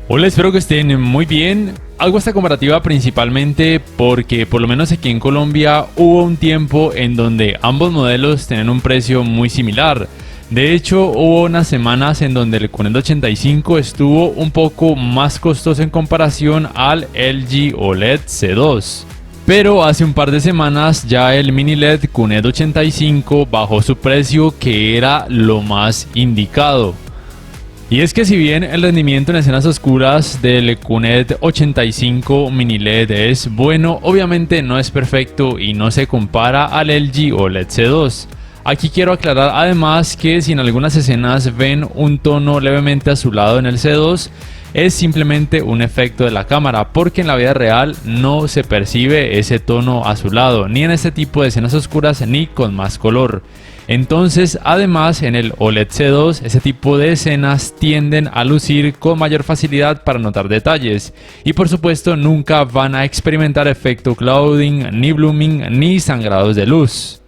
Hola, espero que estén muy bien. Hago esta comparativa principalmente porque por lo menos aquí en Colombia hubo un tiempo en donde ambos modelos tenían un precio muy similar. De hecho, hubo unas semanas en donde el QNED 85 estuvo un poco más costoso en comparación al LG OLED C2. Pero hace un par de semanas ya el mini LED QNED 85 bajó su precio, que era lo más indicado. Y es que si bien el rendimiento en escenas oscuras del QNED 85 mini LED es bueno, obviamente no es perfecto y no se compara al LG OLED C2. Aquí quiero aclarar además que si en algunas escenas ven un tono levemente azulado en el C2, es simplemente un efecto de la cámara, porque en la vida real no se percibe ese tono azulado, ni en este tipo de escenas oscuras ni con más color. Entonces, además, en el OLED C2, ese tipo de escenas tienden a lucir con mayor facilidad para notar detalles. Y por supuesto, nunca van a experimentar efecto clouding, ni blooming, ni sangrados de luz.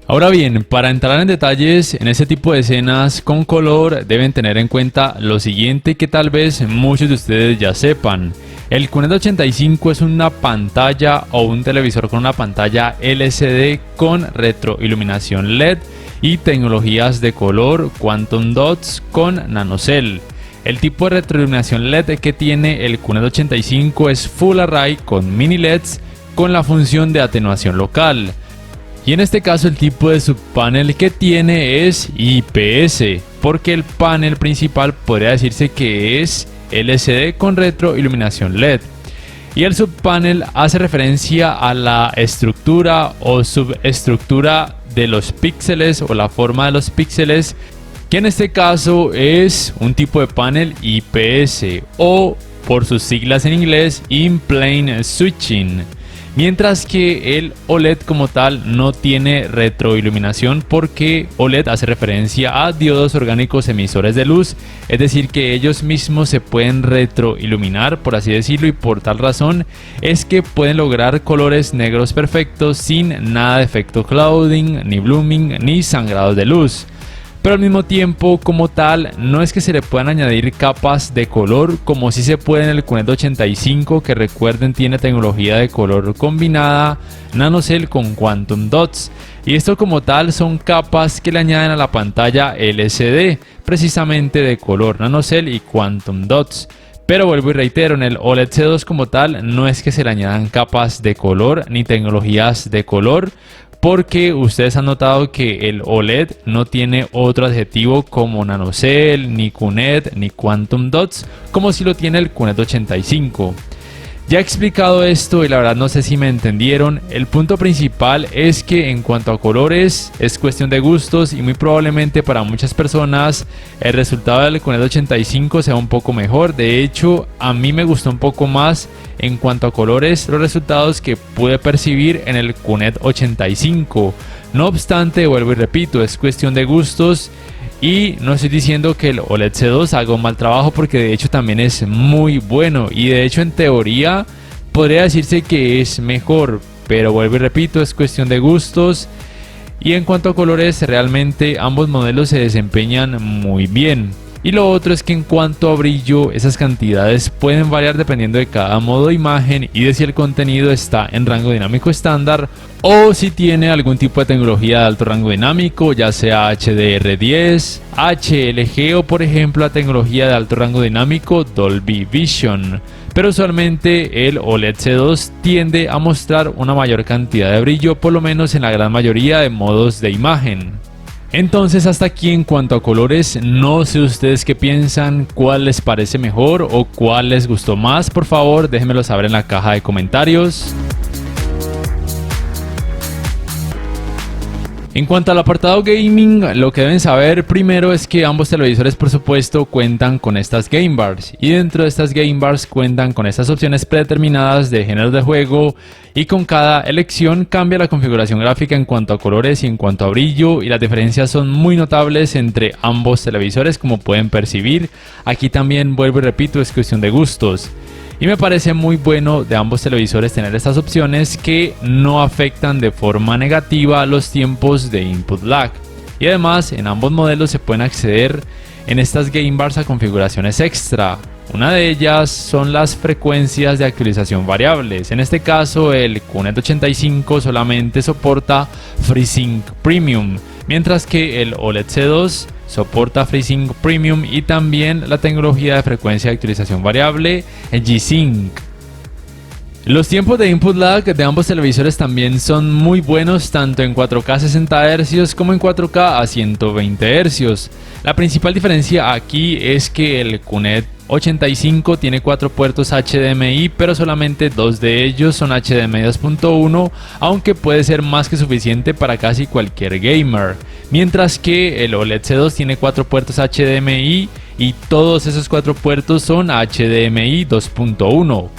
Ahora bien, para entrar en detalles en este tipo de escenas con color, deben tener en cuenta lo siguiente que tal vez muchos de ustedes ya sepan. El QNED 85 es una pantalla o un televisor con una pantalla LCD con retroiluminación LED y tecnologías de color Quantum Dots con NanoCell. El tipo de retroiluminación LED que tiene el QNED 85 es Full Array con mini LEDs con la función de atenuación local. Y en este caso el tipo de subpanel que tiene es IPS, porque el panel principal podría decirse que es LCD con retroiluminación LED. Y el subpanel hace referencia a la estructura o subestructura de los píxeles o la forma de los píxeles, que en este caso es un tipo de panel IPS o por sus siglas en inglés In-Plane Switching. Mientras que el OLED como tal no tiene retroiluminación, porque OLED hace referencia a diodos orgánicos emisores de luz, es decir que ellos mismos se pueden retroiluminar, por así decirlo, y por tal razón es que pueden lograr colores negros perfectos sin nada de efecto clouding, ni blooming, ni sangrados de luz. Pero al mismo tiempo, como tal, no es que se le puedan añadir capas de color como si se puede en el QNED 85, que recuerden tiene tecnología de color combinada NanoCell con Quantum Dots, y esto como tal son capas que le añaden a la pantalla LCD precisamente de color NanoCell y Quantum Dots. Pero vuelvo y reitero, en el OLED C2 como tal no es que se le añadan capas de color ni tecnologías de color, porque ustedes han notado que el OLED no tiene otro adjetivo como NanoCell, ni QNED, ni Quantum Dots, como si lo tiene el QNED 85. Ya he explicado esto y la verdad no sé si me entendieron. El punto principal es que en cuanto a colores es cuestión de gustos, y muy probablemente para muchas personas el resultado del QNED 85 sea un poco mejor. De hecho, a mí me gustó un poco más en cuanto a colores los resultados que pude percibir en el QNED 85. No obstante, vuelvo y repito, es cuestión de gustos. Y no estoy diciendo que el OLED C2 haga un mal trabajo, porque de hecho también es muy bueno, y de hecho en teoría podría decirse que es mejor, pero vuelvo y repito, es cuestión de gustos. Y en cuanto a colores, realmente ambos modelos se desempeñan muy bien. Y lo otro es que en cuanto a brillo, esas cantidades pueden variar dependiendo de cada modo de imagen y de si el contenido está en rango dinámico estándar o si tiene algún tipo de tecnología de alto rango dinámico, ya sea HDR10, HLG o por ejemplo la tecnología de alto rango dinámico Dolby Vision. Pero usualmente el OLED C2 tiende a mostrar una mayor cantidad de brillo, por lo menos en la gran mayoría de modos de imagen. Entonces hasta aquí en cuanto a colores. No sé ustedes qué piensan, cuál les parece mejor o cuál les gustó más. Por favor, déjenmelo saber en la caja de comentarios. En cuanto al apartado gaming, lo que deben saber primero es que ambos televisores por supuesto cuentan con estas Game Bars, y dentro de estas Game Bars cuentan con estas opciones predeterminadas de género de juego, y con cada elección cambia la configuración gráfica en cuanto a colores y en cuanto a brillo, y las diferencias son muy notables entre ambos televisores, como pueden percibir. Aquí también vuelvo y repito, es cuestión de gustos. Y me parece muy bueno de ambos televisores tener estas opciones que no afectan de forma negativa los tiempos de input lag. Y además en ambos modelos se pueden acceder en estas Game Bars a configuraciones extra, Una de ellas son las frecuencias de actualización variables. En este caso, el QNET 85 solamente soporta FreeSync Premium, mientras que el OLED C2 soporta FreeSync Premium y también la tecnología de frecuencia de actualización variable G-Sync. Los tiempos de input lag de ambos televisores también son muy buenos, tanto en 4K 60 Hz como en 4K a 120 Hz. La principal diferencia aquí es que el QNET 85 tiene 4 puertos HDMI, pero solamente 2 de ellos son HDMI 2.1, aunque puede ser más que suficiente para casi cualquier gamer. Mientras que el OLED C2 tiene 4 puertos HDMI y todos esos 4 puertos son HDMI 2.1.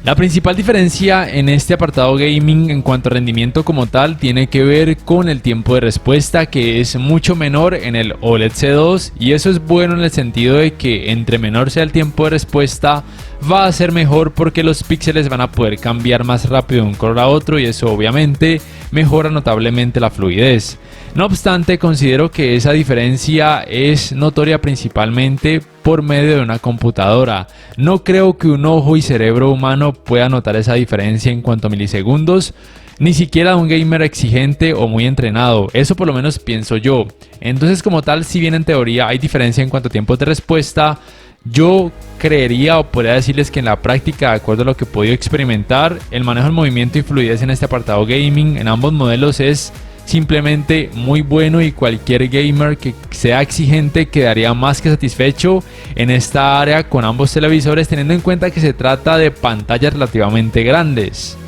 La principal diferencia en este apartado gaming en cuanto a rendimiento como tal tiene que ver con el tiempo de respuesta, que es mucho menor en el OLED C2, y eso es bueno en el sentido de que entre menor sea el tiempo de respuesta va a ser mejor porque los píxeles van a poder cambiar más rápido de un color a otro y eso obviamente mejora notablemente la fluidez. No obstante, considero que esa diferencia es notoria principalmente por medio de una computadora. No creo que un ojo y cerebro humano pueda notar esa diferencia en cuanto a milisegundos, ni siquiera un gamer exigente o muy entrenado. Eso por lo menos pienso yo. Entonces, como tal, si bien en teoría hay diferencia en cuanto a tiempos de respuesta, yo creería o podría decirles que en la práctica, de acuerdo a lo que he podido experimentar, el manejo del movimiento y fluidez en este apartado gaming en ambos modelos es simplemente muy bueno, y cualquier gamer que sea exigente quedaría más que satisfecho en esta área con ambos televisores, teniendo en cuenta que se trata de pantallas relativamente grandes.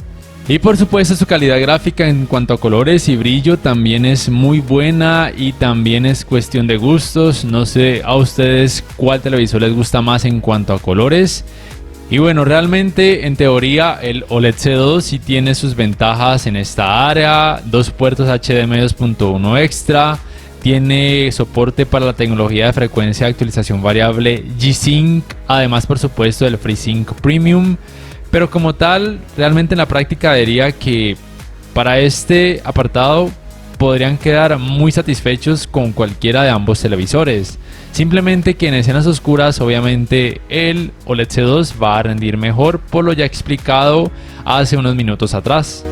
Y por supuesto su calidad gráfica en cuanto a colores y brillo también es muy buena, y también es cuestión de gustos. No sé a ustedes cuál televisor les gusta más en cuanto a colores. Y bueno, realmente en teoría el OLED C2 sí tiene sus ventajas en esta área: 2 puertos HDMI 2.1 extra, tiene soporte para la tecnología de frecuencia de actualización variable G-Sync, además por supuesto del FreeSync Premium. Pero como tal, realmente en la práctica diría que para este apartado podrían quedar muy satisfechos con cualquiera de ambos televisores. Simplemente que en escenas oscuras obviamente el OLED C2 va a rendir mejor, por lo ya explicado hace unos minutos atrás.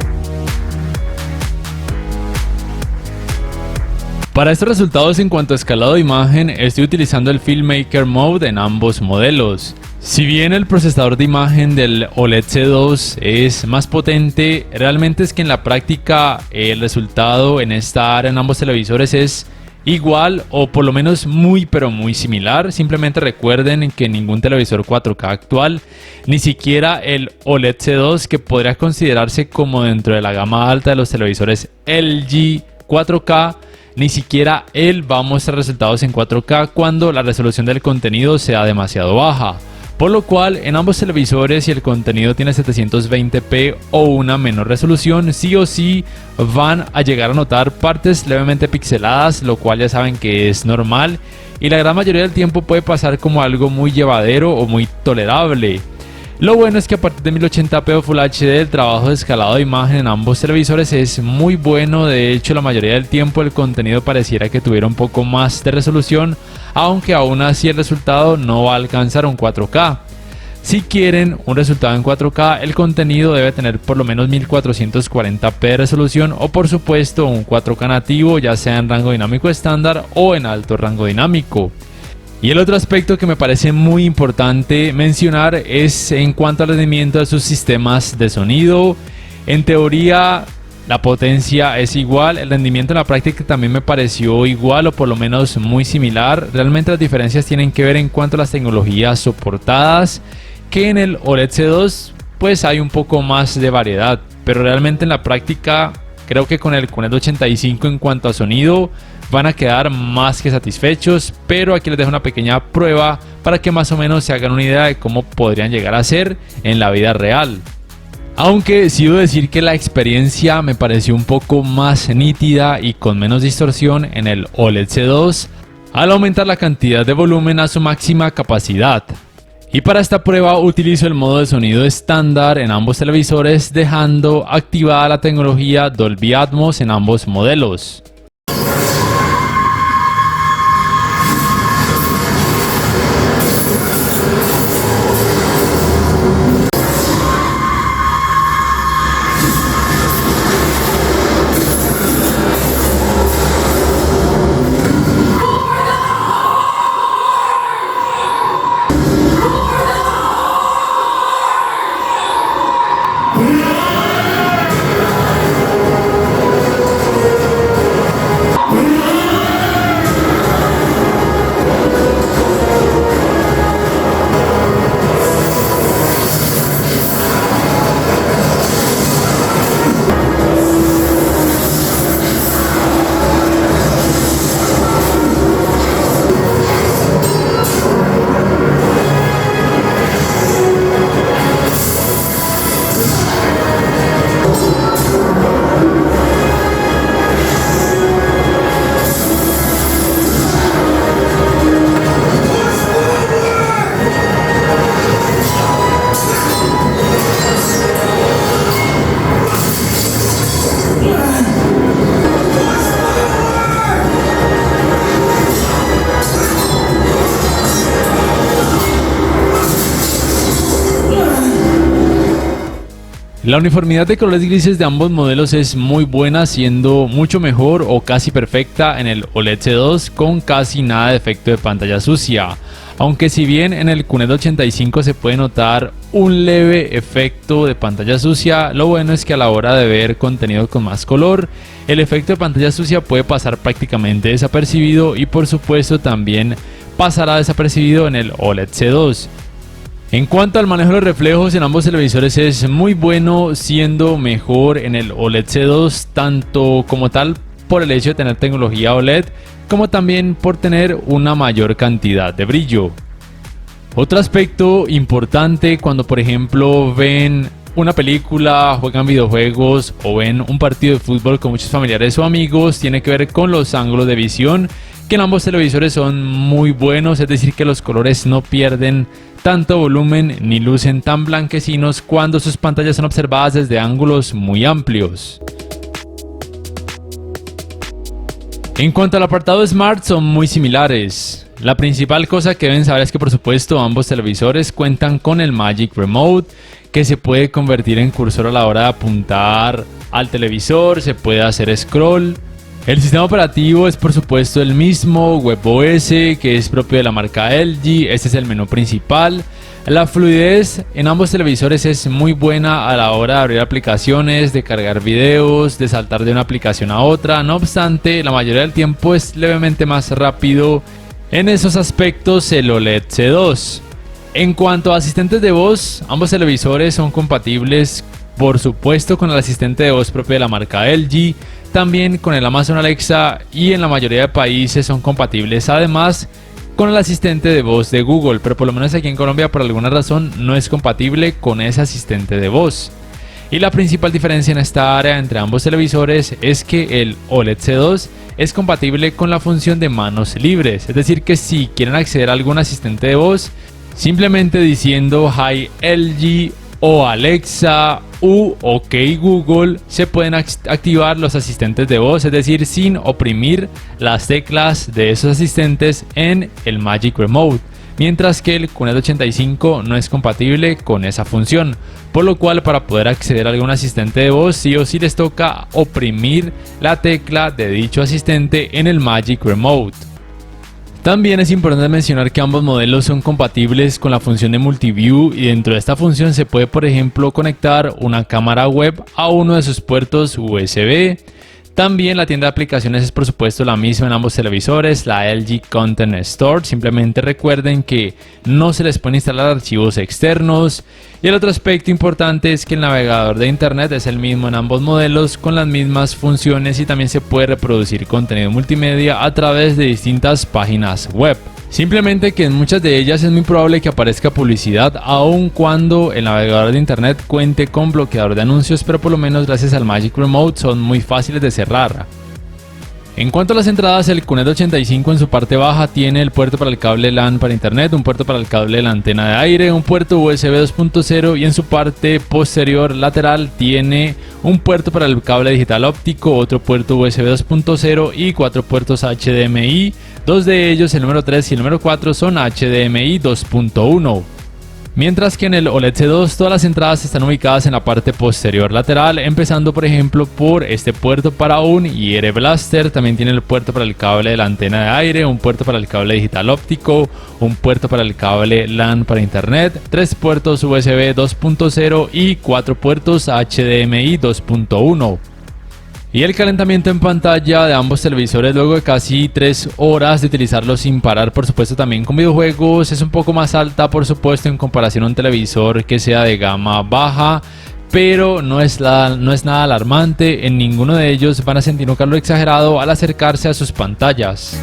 Para estos resultados en cuanto a escalado de imagen, estoy utilizando el Filmmaker Mode en ambos modelos. Si bien el procesador de imagen del OLED C2 es más potente, realmente es que en la práctica el resultado en esta área en ambos televisores es igual, o por lo menos muy pero muy similar. Simplemente recuerden que ningún televisor 4K actual, ni siquiera el OLED C2, que podría considerarse como dentro de la gama alta de los televisores LG 4K, ni siquiera él va a mostrar resultados en 4K cuando la resolución del contenido sea demasiado baja. Por lo cual, en ambos televisores, si el contenido tiene 720p o una menor resolución, sí o sí van a llegar a notar partes levemente pixeladas, lo cual ya saben que es normal, y la gran mayoría del tiempo puede pasar como algo muy llevadero o muy tolerable. Lo bueno es que a partir de 1080p o Full HD el trabajo de escalado de imagen en ambos televisores es muy bueno. De hecho, la mayoría del tiempo el contenido pareciera que tuviera un poco más de resolución, aunque aún así el resultado no va a alcanzar un 4K. Si quieren un resultado en 4K, el contenido debe tener por lo menos 1440p de resolución, o por supuesto un 4K nativo, ya sea en rango dinámico estándar o en alto rango dinámico. Y el otro aspecto que me parece muy importante mencionar es en cuanto al rendimiento de sus sistemas de sonido. En teoría la potencia es igual, el rendimiento en la práctica también me pareció igual, o por lo menos muy similar. Realmente las diferencias tienen que ver en cuanto a las tecnologías soportadas, que en el OLED C2 pues hay un poco más de variedad, pero realmente en la práctica creo que con el QNET 85 en cuanto a sonido van a quedar más que satisfechos. Pero aquí les dejo una pequeña prueba para que más o menos se hagan una idea de cómo podrían llegar a ser en la vida real. Aunque sí debo decir que la experiencia me pareció un poco más nítida y con menos distorsión en el OLED C2 al aumentar la cantidad de volumen a su máxima capacidad. Y para esta prueba utilizo el modo de sonido estándar en ambos televisores, dejando activada la tecnología Dolby Atmos en ambos modelos. La uniformidad de colores grises de ambos modelos es muy buena, siendo mucho mejor o casi perfecta en el OLED C2 con casi nada de efecto de pantalla sucia. Aunque si bien en el QNED 85 se puede notar un leve efecto de pantalla sucia, lo bueno es que a la hora de ver contenido con más color, el efecto de pantalla sucia puede pasar prácticamente desapercibido y por supuesto también pasará desapercibido en el OLED C2. En cuanto al manejo de los reflejos en ambos televisores es muy bueno, siendo mejor en el OLED C2 tanto como tal por el hecho de tener tecnología OLED como también por tener una mayor cantidad de brillo. Otro aspecto importante cuando por ejemplo ven una película, juegan videojuegos o ven un partido de fútbol con muchos familiares o amigos tiene que ver con los ángulos de visión, que en ambos televisores son muy buenos, es decir que los colores no pierden tanto volumen ni lucen tan blanquecinos cuando sus pantallas son observadas desde ángulos muy amplios. En cuanto al apartado Smart son muy similares. La principal cosa que deben saber es que por supuesto ambos televisores cuentan con el Magic Remote, que se puede convertir en cursor a la hora de apuntar al televisor, se puede hacer scroll. El sistema operativo es por supuesto el mismo, WebOS, que es propio de la marca LG, este es el menú principal. La fluidez en ambos televisores es muy buena a la hora de abrir aplicaciones, de cargar videos, de saltar de una aplicación a otra, no obstante la mayoría del tiempo es levemente más rápido en esos aspectos el OLED C2. En cuanto a asistentes de voz, ambos televisores son compatibles por supuesto con el asistente de voz propio de la marca LG, también con el Amazon Alexa y en la mayoría de países son compatibles además con el asistente de voz de Google, pero por lo menos aquí en Colombia por alguna razón no es compatible con ese asistente de voz. Y la principal diferencia en esta área entre ambos televisores es que el OLED C2 es compatible con la función de manos libres, es decir que si quieren acceder a algún asistente de voz, simplemente diciendo Hi LG o Alexa u OK Google se pueden activar los asistentes de voz, es decir, sin oprimir las teclas de esos asistentes en el Magic Remote, mientras que el QNED 85 no es compatible con esa función, por lo cual para poder acceder a algún asistente de voz sí o sí les toca oprimir la tecla de dicho asistente en el Magic Remote. También es importante mencionar que ambos modelos son compatibles con la función de Multiview y dentro de esta función se puede por ejemplo conectar una cámara web a uno de sus puertos USB. También la tienda de aplicaciones es por supuesto la misma en ambos televisores, la LG Content Store, simplemente recuerden que no se les pueden instalar archivos externos. Y el otro aspecto importante es que el navegador de internet es el mismo en ambos modelos con las mismas funciones y también se puede reproducir contenido multimedia a través de distintas páginas web. Simplemente que en muchas de ellas es muy probable que aparezca publicidad aun cuando el navegador de internet cuente con bloqueador de anuncios, pero por lo menos gracias al Magic Remote son muy fáciles de cerrar. En cuanto a las entradas, el QNED 85 en su parte baja tiene el puerto para el cable LAN para internet, un puerto para el cable de la antena de aire, un puerto USB 2.0 y en su parte posterior lateral tiene un puerto para el cable digital óptico, otro puerto USB 2.0 y 4 puertos HDMI, dos de ellos, el número 3 y el número 4, son HDMI 2.1. Mientras que en el OLED C2 todas las entradas están ubicadas en la parte posterior lateral, empezando por ejemplo por este puerto para un IR Blaster, también tiene el puerto para el cable de la antena de aire, un puerto para el cable digital óptico, un puerto para el cable LAN para internet, 3 puertos USB 2.0 y 4 puertos HDMI 2.1. Y el calentamiento en pantalla de ambos televisores luego de casi 3 horas de utilizarlos sin parar, por supuesto también con videojuegos, es un poco más alta por supuesto en comparación a un televisor que sea de gama baja, pero no es nada alarmante, en ninguno de ellos van a sentir un calor exagerado al acercarse a sus pantallas.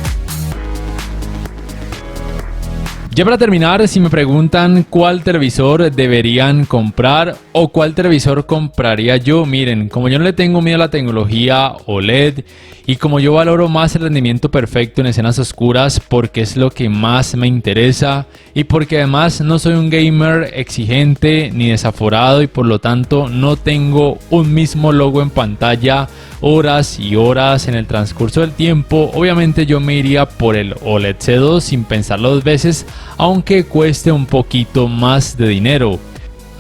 Ya para terminar, si me preguntan cuál televisor deberían comprar o cuál televisor compraría yo, miren, como yo no le tengo miedo a la tecnología OLED y como yo valoro más el rendimiento perfecto en escenas oscuras porque es lo que más me interesa y porque además no soy un gamer exigente ni desaforado y por lo tanto no tengo un mismo logo en pantalla horas y horas en el transcurso del tiempo, obviamente yo me iría por el OLED C2 sin pensarlo dos veces, aunque cueste un poquito más de dinero.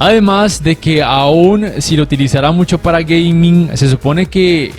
Además de que aún si lo utilizara mucho para gaming, se supone que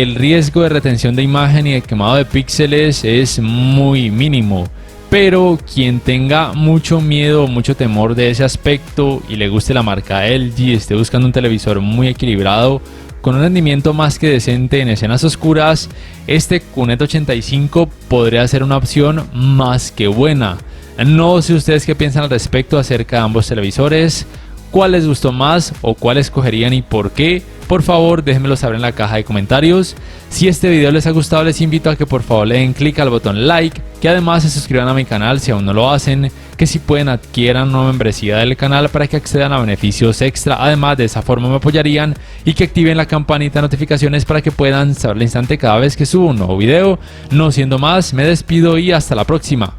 el riesgo de retención de imagen y de quemado de píxeles es muy mínimo. Pero quien tenga mucho miedo o mucho temor de ese aspecto y le guste la marca LG y esté buscando un televisor muy equilibrado con un rendimiento más que decente en escenas oscuras, este QNET 85 podría ser una opción más que buena. No sé ustedes qué piensan al respecto acerca de ambos televisores, cuál les gustó más o cuál escogerían y por qué. Por favor déjenmelo saber en la caja de comentarios. Si este video les ha gustado, les invito a que por favor le den click al botón like, que además se suscriban a mi canal si aún no lo hacen, que si pueden adquieran una membresía del canal para que accedan a beneficios extra. Además, de esa forma me apoyarían, y que activen la campanita de notificaciones para que puedan saber al instante cada vez que subo un nuevo video. No siendo más, me despido y hasta la próxima.